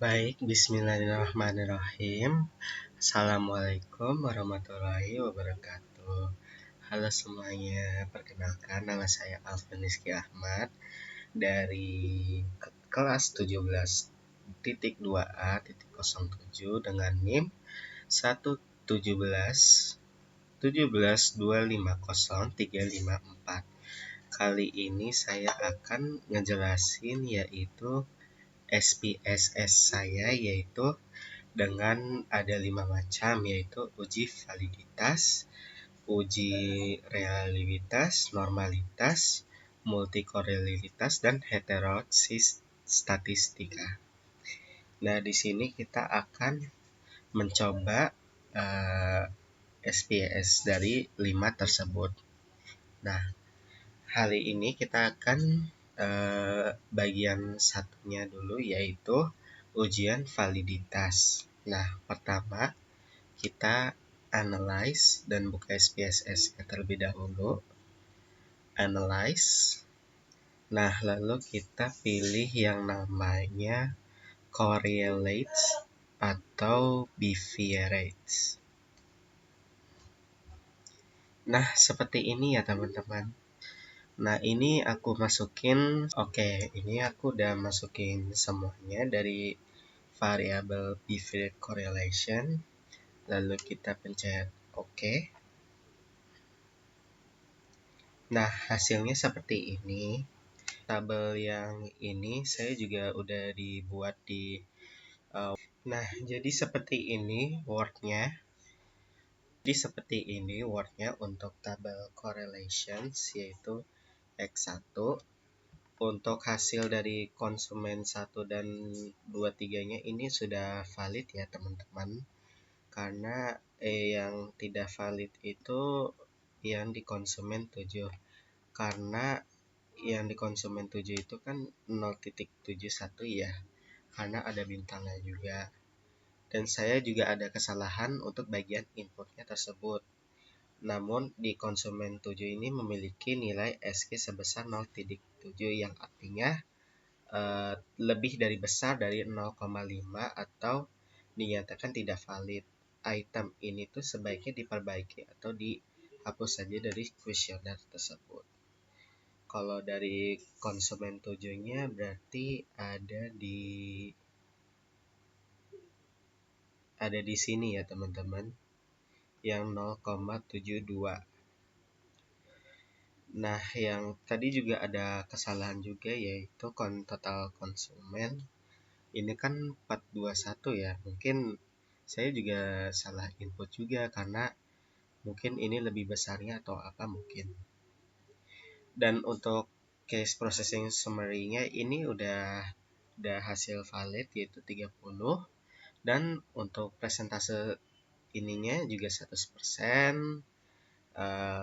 Baik, bismillahirrahmanirrahim. Assalamualaikum warahmatullahi wabarakatuh. Halo semuanya, perkenalkan nama saya Alvin Rizky Ahmad dari kelas 17.2A.07 dengan NIM 117 Kali ini saya akan ngejelasin yaitu SPSS saya, yaitu dengan ada 5 macam, yaitu uji validitas, uji realitas, normalitas, multikorelitas, dan heterostatistika. Nah, di sini kita akan mencoba SPSS dari 5 tersebut. Nah, kali ini kita akan bagian satunya dulu, yaitu ujian validitas. Nah, pertama kita analyze dan buka SPSS terlebih dahulu. Analyze. Nah, lalu kita pilih yang namanya correlates atau bivariates. Nah, seperti ini ya teman-teman. Nah, ini aku masukin. Ini aku udah masukin semuanya dari variabel bivariate correlation. Lalu kita pencet OK. Nah, hasilnya seperti ini. Tabel yang ini saya juga udah dibuat di Nah, jadi seperti ini Word-nya. Untuk tabel correlations, yaitu X1. Untuk hasil dari konsumen 1 dan 2, 3-nya ini sudah valid ya teman-teman. Karena yang tidak valid itu yang di konsumen 7. Karena yang di konsumen 7 itu kan 0.71 ya. Karena ada bintangnya juga. Dan saya juga ada kesalahan untuk bagian inputnya tersebut. Namun di konsumen 7 ini memiliki nilai SG sebesar 0.7 yang artinya lebih dari besar dari 0,5 atau dinyatakan tidak valid. Item ini tuh sebaiknya diperbaiki atau dihapus saja dari kuesioner tersebut. Kalau dari konsumen 7-nya berarti ada di sini ya teman-teman, yang 0,72. Nah, yang tadi juga ada kesalahan juga, yaitu total konsumen. Ini kan 421 ya. Mungkin saya juga salah input juga karena mungkin ini lebih besarnya atau apa mungkin. Dan untuk case processing summary-nya ini udah hasil valid yaitu 30. Dan untuk presentase ininya juga 100%.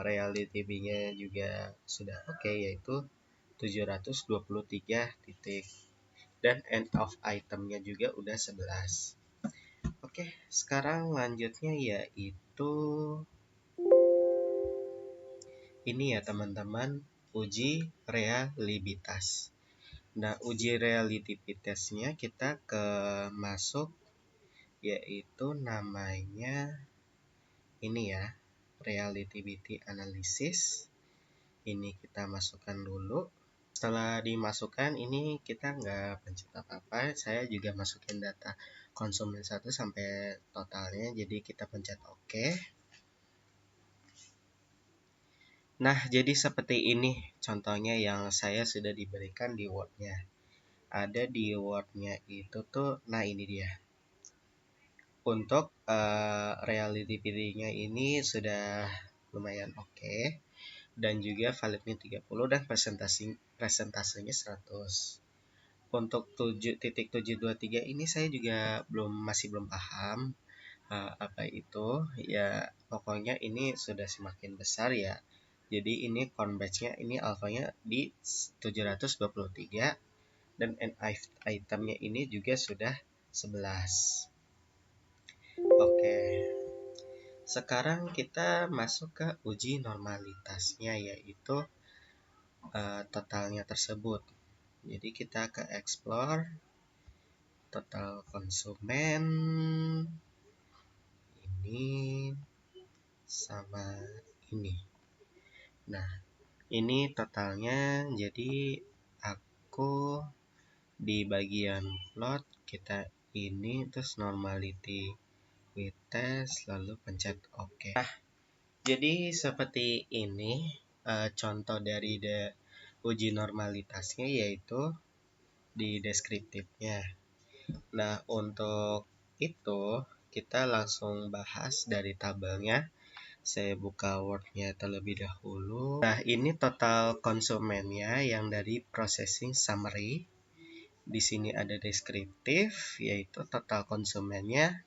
Reality B-nya juga sudah oke, yaitu 723 titik. Dan end of itemnya juga udah 11. Oke, sekarang lanjutnya yaitu ini ya teman-teman, uji realitas. Nah, uji realitas-nya kita masuk, yaitu namanya ini ya, relativity analysis. Ini kita masukkan dulu. Setelah dimasukkan, ini kita nggak pencet apa-apa. Saya juga masukin data konsumen 1 sampai totalnya, jadi kita pencet OK. Nah, jadi seperti ini contohnya yang saya sudah diberikan di Word-nya. Ada di Word-nya itu tuh, nah ini dia. Untuk reality-nya ini sudah lumayan oke. Dan juga validnya 30 dan presentasenya 100. Untuk 7.723 ini saya juga masih belum paham apa itu. Ya, pokoknya ini sudah semakin besar ya. Jadi ini converge-nya ini alfanya di 723 dan end itemnya ini juga sudah 11. Oke. Sekarang kita masuk ke uji normalitasnya, yaitu totalnya tersebut. Jadi kita ke explore. total konsumen ini sama ini. Nah, ini totalnya, jadi aku di bagian plot kita ini terus normality with test lalu pencet OK. Nah, jadi seperti ini contoh dari uji normalitasnya, yaitu di deskriptifnya. Nah, untuk itu kita langsung bahas dari tabelnya. Saya buka Word-nya terlebih dahulu. Nah, ini total konsumennya yang dari processing summary. Di sini ada deskriptif, yaitu total konsumennya.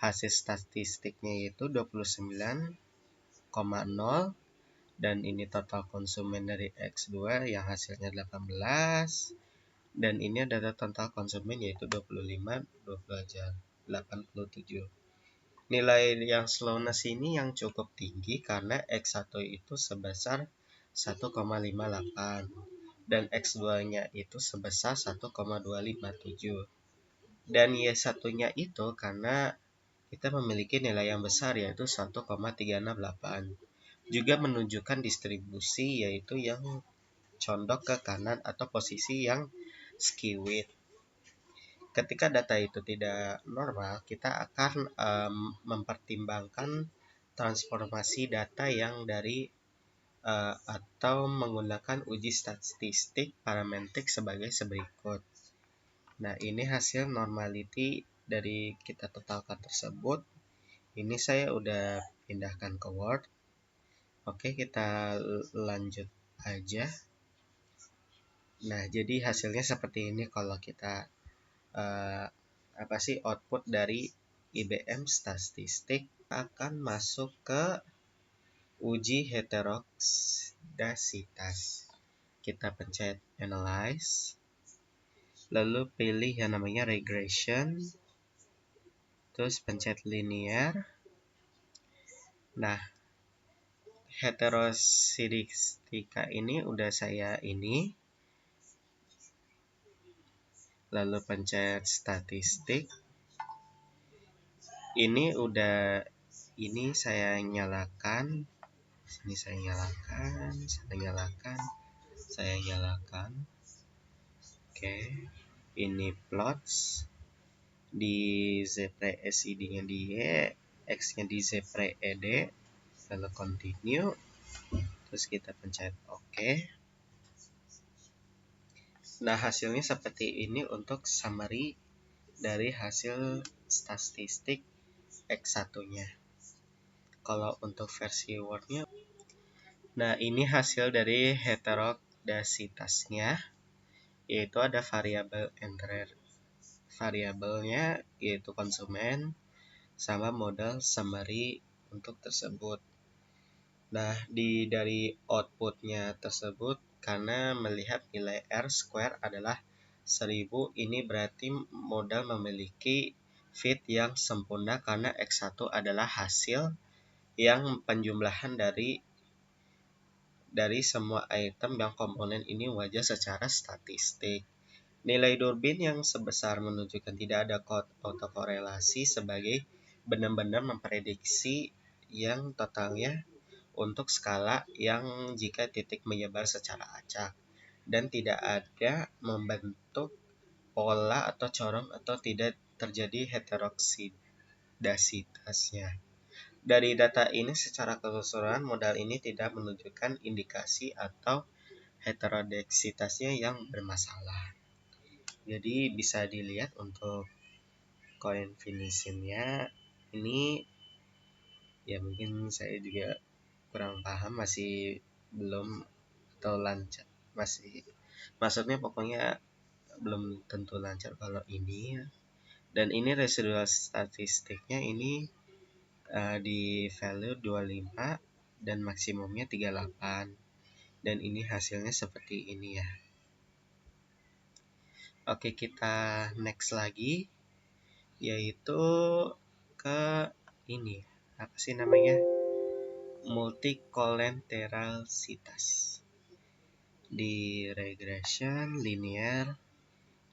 Hasil statistiknya yaitu 29,0. Dan ini total konsumen dari X2 yang hasilnya 18. Dan ini adalah total konsumen yaitu 25, 20 aja, 87. Nilai yang slowness ini yang cukup tinggi karena X1 itu sebesar 1,58 dan X2-nya itu sebesar 1,257. Dan Y1-nya itu karena kita memiliki nilai yang besar yaitu 1,368. Juga menunjukkan distribusi yaitu yang condong ke kanan atau posisi yang skewed. Ketika data itu tidak normal, kita akan mempertimbangkan transformasi data yang dari atau menggunakan uji statistik parametrik sebagai berikut. Nah, ini hasil normality dari kita totalkan tersebut. Ini saya udah pindahkan ke Word. Oke, kita lanjut aja. Nah, jadi hasilnya seperti ini kalau kita output dari IBM statistik akan masuk ke uji heterodasitas. Kita pencet analyze, lalu pilih yang namanya regression, terus pencet linear. Nah, heterodasistika ini udah saya lalu pencet statistik. Ini saya nyalakan. Saya nyalakan. Oke. Ini plots di ZPSID-nya di Y, X-nya di ZPED, lalu continue. Terus kita pencet OK. Nah, hasilnya seperti ini untuk summary dari hasil statistik X1-nya. Kalau untuk versi Word-nya, nah ini hasil dari heterodasitasnya, yaitu ada variabel entry, variabelnya yaitu konsumen, sama model summary untuk tersebut. Nah, dari outputnya tersebut, karena melihat nilai R square adalah 1000, ini berarti model memiliki fit yang sempurna karena X1 adalah hasil yang penjumlahan dari semua item dan komponen ini wajar secara statistik. Nilai Durbin yang sebesar menunjukkan tidak ada autokorelasi sebagai benar-benar memprediksi yang totalnya untuk skala yang jika titik menyebar secara acak dan tidak ada membentuk pola atau corong atau tidak terjadi heterodasitasnya. Dari data ini secara keseluruhan modal ini tidak menunjukkan indikasi atau heterodasitasnya yang bermasalah. Jadi bisa dilihat untuk coin finishingnya ini ya mungkin saya juga kurang paham, masih belum atau lancar, maksudnya pokoknya belum tentu lancar kalau ini ya. Dan ini residual statistiknya ini di value 25 dan maksimumnya 38 dan ini hasilnya seperti ini ya. Oke, kita next lagi, yaitu ke ini apa sih namanya, multikolateralsitas. Di regression linear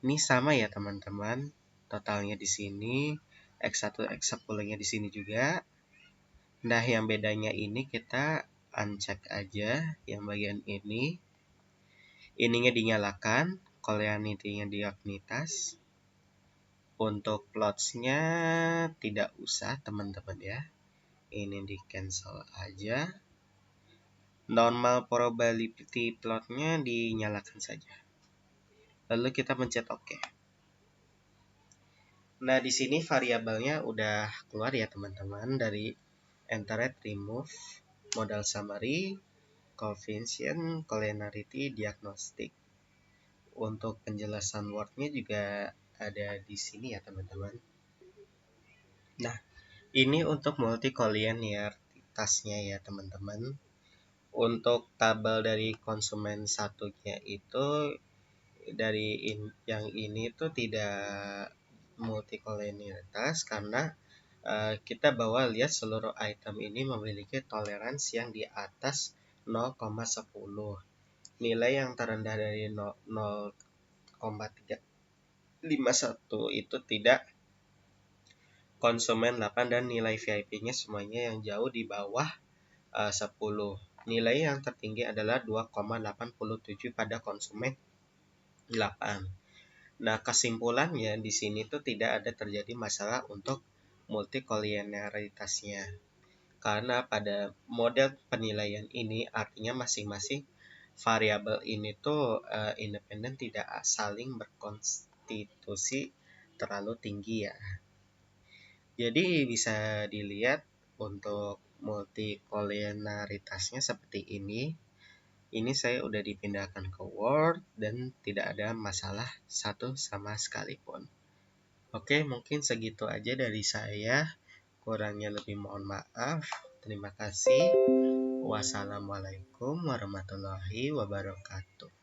ini sama ya teman-teman, totalnya di sini, X1 X10-nya di sini juga. Nah, yang bedanya ini kita uncheck aja yang bagian ini. Ininya dinyalakan, collineity-nya diaktivitas. Untuk plots-nya tidak usah teman-teman ya. Ini di cancel aja. Normal probability plotnya dinyalakan saja. Lalu kita pencet OK. Nah, di sini variabelnya udah keluar ya teman-teman dari entered, remove, modal summary, coefficient, collinearity, diagnostic. Untuk penjelasan wordnya juga ada di sini ya teman-teman. Nah, ini untuk multi-collinearitasnya ya teman-teman. Untuk tabel dari konsumen satunya itu dari yang ini tuh tidak multi-collinearitas karena kita bawa lihat seluruh item ini memiliki toleransi yang di atas 0,10. Nilai yang terendah dari 0,351 itu tidak konsumen 8 dan nilai VIP-nya semuanya yang jauh di bawah 10. Nilai yang tertinggi adalah 2,87 pada konsumen 8. Nah, kesimpulannya di sini tuh tidak ada terjadi masalah untuk multi-collinearitasnya. Karena pada model penilaian ini artinya masing-masing variabel ini tuh independen, tidak saling berkonstitusi terlalu tinggi ya. Jadi bisa dilihat untuk multi-collinearitasnya seperti ini. Ini saya udah dipindahkan ke Word dan tidak ada masalah satu sama sekalipun. Oke, mungkin segitu aja dari saya. Kurangnya lebih mohon maaf. Terima kasih. Wassalamualaikum warahmatullahi wabarakatuh.